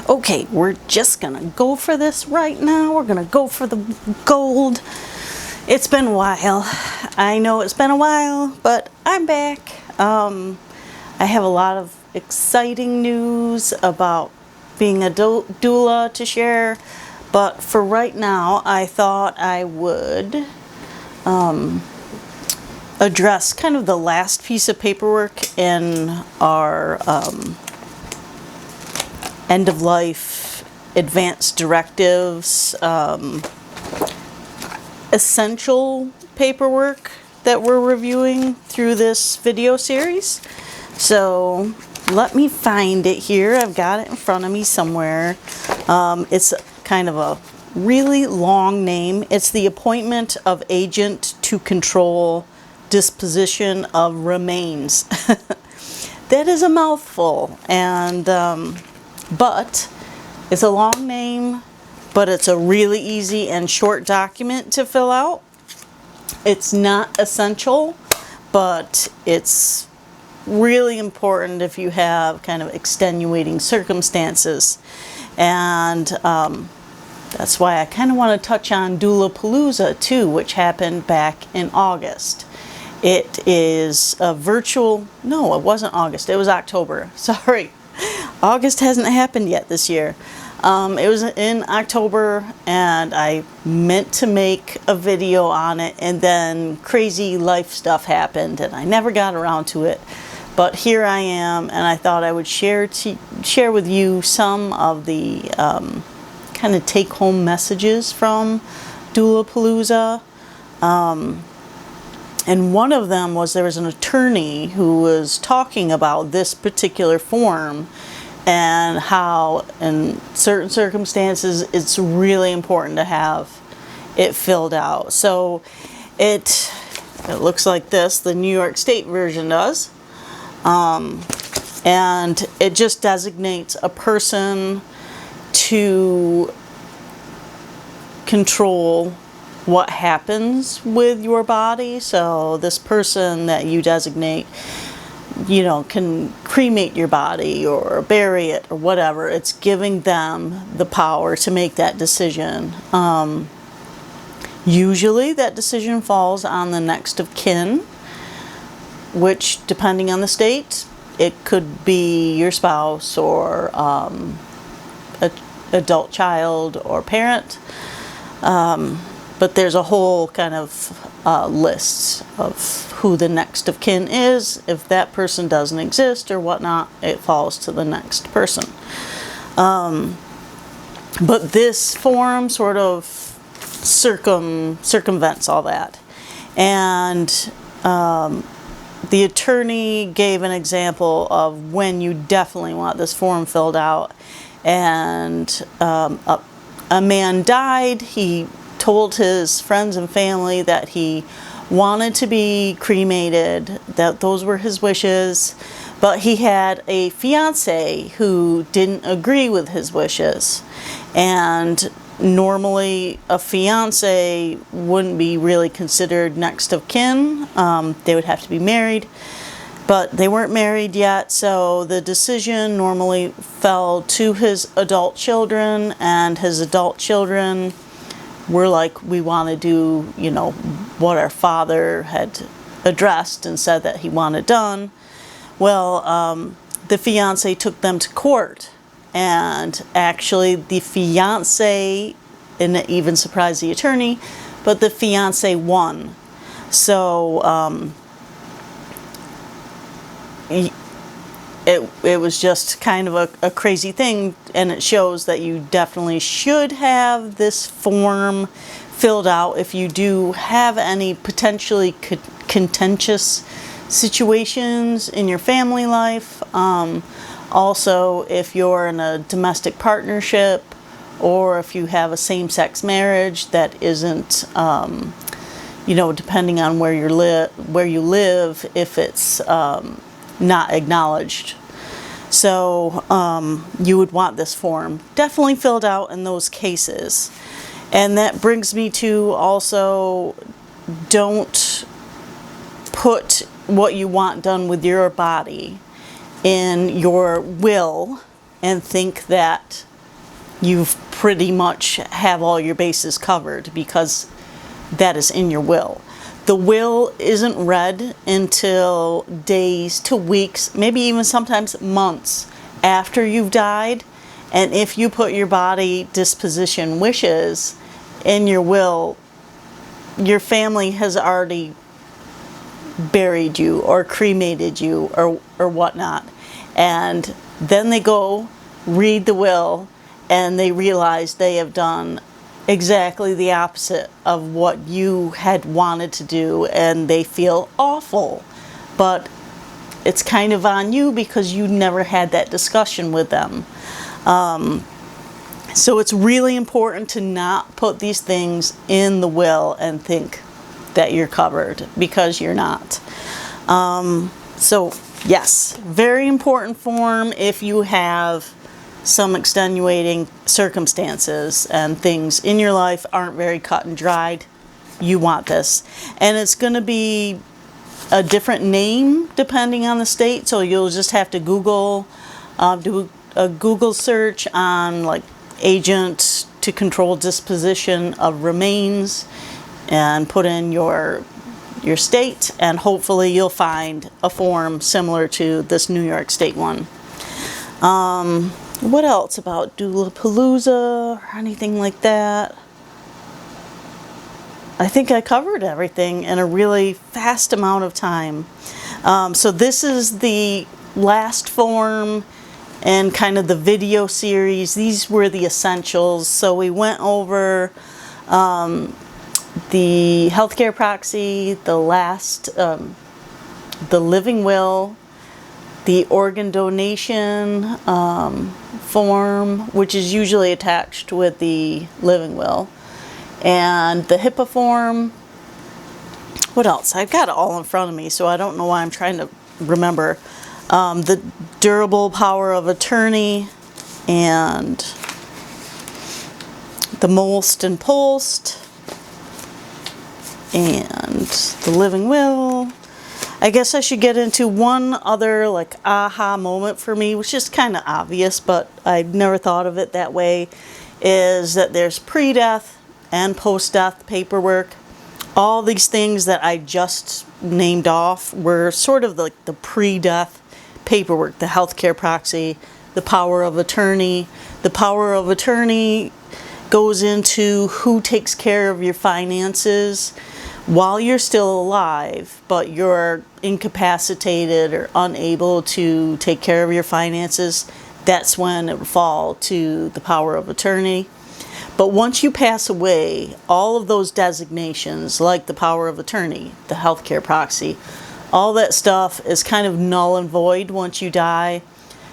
Okay, we're just gonna go for this right now. We're gonna go for the gold. It's been a while. I know it's been a while, but I'm back. I have a lot of exciting news about being a doula to share, but for right now, I thought I would address kind of the last piece of paperwork in our end-of-life advanced directives, essential paperwork that we're reviewing through this video series. So let me find it here. I've got it in front of me somewhere. It's kind of a really long name. It's the appointment of agent to control disposition of remains. That is a mouthful, and but it's a long name, but it's a really easy and short document to fill out. It's not essential, but it's really important if you have kind of extenuating circumstances. And that's why I kind of want to touch on Doulapalooza too, which happened back in August. It is a virtual, no, it wasn't August, it was October, sorry. August hasn't happened yet this year. It was in October, and I meant to make a video on it, and then crazy life stuff happened, and I never got around to it. But here I am, and I thought I would share with you some of the kind of take-home messages from Doulapalooza. And one of them was there was an attorney who was talking about this particular form and how in certain circumstances it's really important to have it filled out. So it looks like this, the New York State version does. And it just designates a person to control what happens with your body. So this person that you designate, you know, can cremate your body or bury it or whatever. It's giving them the power to make that decision. Usually that decision falls on the next of kin, which, depending on the state, it could be your spouse or an adult child or parent. But there's a whole kind of list of who the next of kin is. If that person doesn't exist or whatnot, it falls to the next person. But this form sort of circumvents all that. And the attorney gave an example of when you definitely want this form filled out. And a man died. He told his friends and family that he wanted to be cremated, that those were his wishes, but he had a fiance who didn't agree with his wishes. And normally a fiance wouldn't be really considered next of kin. They would have to be married, but they weren't married yet, so the decision normally fell to his adult children, and his adult children were like, we want to do, you know, what our father had addressed and said that he wanted done. Well, the fiance took them to court, and actually the fiance, and it even surprised the attorney, but the fiance won. So it was just kind of a crazy thing, and it shows that you definitely should have this form filled out if you do have any potentially contentious situations in your family life. Also, if you're in a domestic partnership, or if you have a same-sex marriage that isn't, you know, depending on where you live, if it's not acknowledged. So you would want this form definitely filled out in those cases. And that brings me to also, don't put what you want done with your body in your will and think that you've pretty much have all your bases covered, because that is in your will. The will isn't read until days to weeks, maybe even sometimes months after you've died. And if you put your body disposition wishes in your will, your family has already buried you or cremated you or whatnot. And then they go read the will and they realize they have done exactly the opposite of what you had wanted to do, and they feel awful. But it's kind of on you because you never had that discussion with them. So it's really important to not put these things in the will and think that you're covered, because you're not. So yes, very important form if you have some extenuating circumstances and things in your life aren't very cut and dried. You want this. And it's going to be a different name depending on the state, so you'll just have to Google, do a Google search on like agent to control disposition of remains, and put in your state, and hopefully you'll find a form similar to this New York State one. What else about Doulapalooza or anything like that? I think I covered everything in a really fast amount of time. So this is the last form and kind of the video series. These were the essentials. So we went over the healthcare proxy, the living will, the organ donation form, which is usually attached with the living will, and the HIPAA form. What else? I've got it all in front of me, so I don't know why I'm trying to remember. The durable power of attorney, and the most and post, and the living will. I guess I should get into one other like aha moment for me, which is kind of obvious, but I've never thought of it that way, is that there's pre-death and post-death paperwork. All these things that I just named off were sort of like the pre-death paperwork, the healthcare proxy, the power of attorney. The power of attorney goes into who takes care of your finances while you're still alive, but you're incapacitated or unable to take care of your finances. That's when it would fall to the power of attorney. But once you pass away, all of those designations, like the power of attorney, the healthcare proxy, all that stuff is kind of null and void once you die.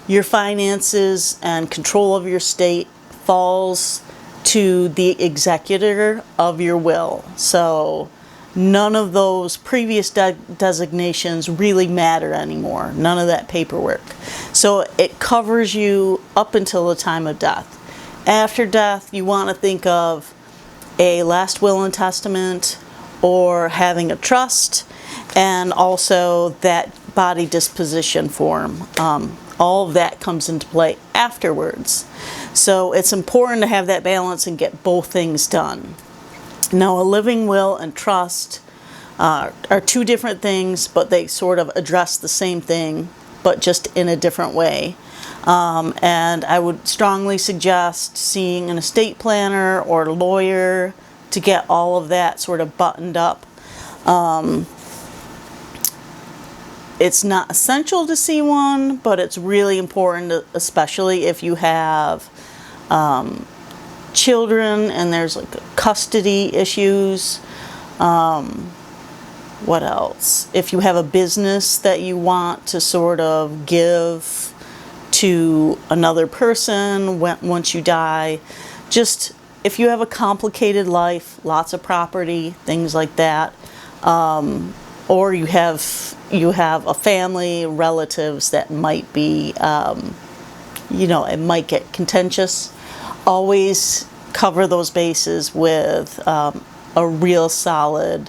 Your finances and control of your state falls to the executor of your will. So none of those previous designations really matter anymore. None of that paperwork. So it covers you up until the time of death. After death, you want to think of a last will and testament, or having a trust, and also that body disposition form. All of that comes into play afterwards. So it's important to have that balance and get both things done. Now, a living will and trust are two different things, but they sort of address the same thing, but just in a different way. And I would strongly suggest seeing an estate planner or lawyer to get all of that sort of buttoned up. It's not essential to see one, but it's really important, especially if you have children and there's like custody issues. What else? If you have a business that you want to sort of give to another person once you die, just if you have a complicated life, lots of property, things like that, or you have a family, relatives that might be, it might get contentious, always cover those bases with a real solid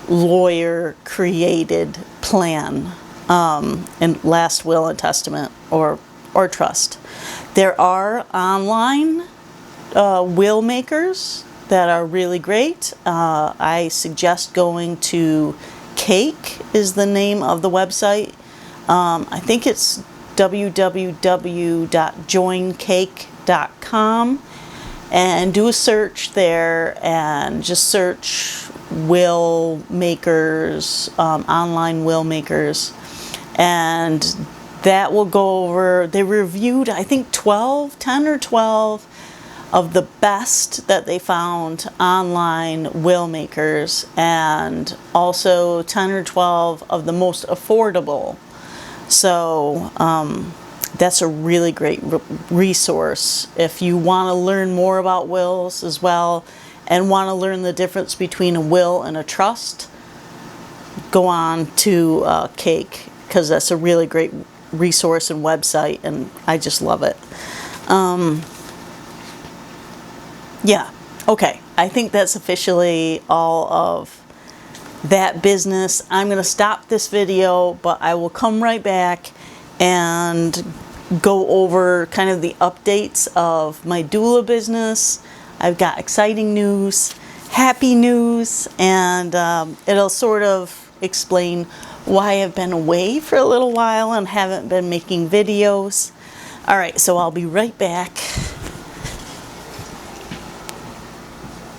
lawyer created plan, and last will and testament, or or trust. There are online will makers that are really great. I suggest going to Cake is the name of the website. I think it's www.joincake.com, and do a search there and just search will makers, online will makers, and that will go over, they reviewed I think 10 or 12 of the best that they found online will makers, and also 10 or 12 of the most affordable. So that's a really great resource if you want to learn more about wills as well and want to learn the difference between a will and a trust. Go on to Cake, because that's a really great resource and website, and I just love it. Yeah, okay, I think that's officially all of that business. I'm going to stop this video, but I will come right back and go over kind of the updates of my doula business. I've got exciting news, happy news, and it'll sort of explain why I've been away for a little while and haven't been making videos. All right, so I'll be right back.